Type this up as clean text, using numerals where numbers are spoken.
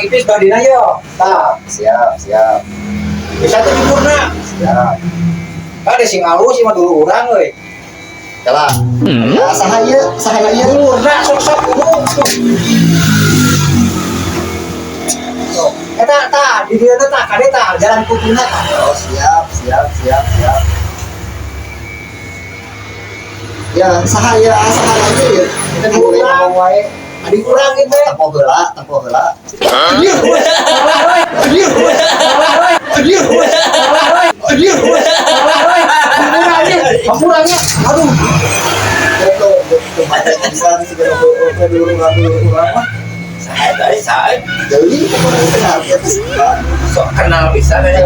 Mang Ipis badina yo. Tah, Siap. bisa tuh jujurna. Siap. Ada sing alus sih mah dulu urang euy. Kala. Ya, sahaya ieu. Jujurna sok-sok dulu. Tuh, eta tah di dieu tah kade tah jalan putihna tah. Oh, siap. Ya, sahaya ieu ya. Kita boleh ngomong wae. Adi urang gitu. Tempo heula. Anjir. Kurangnya. Aduh. Itu bisa segera dulu mah. Saya Jadi kenal sok kenal bisa deh.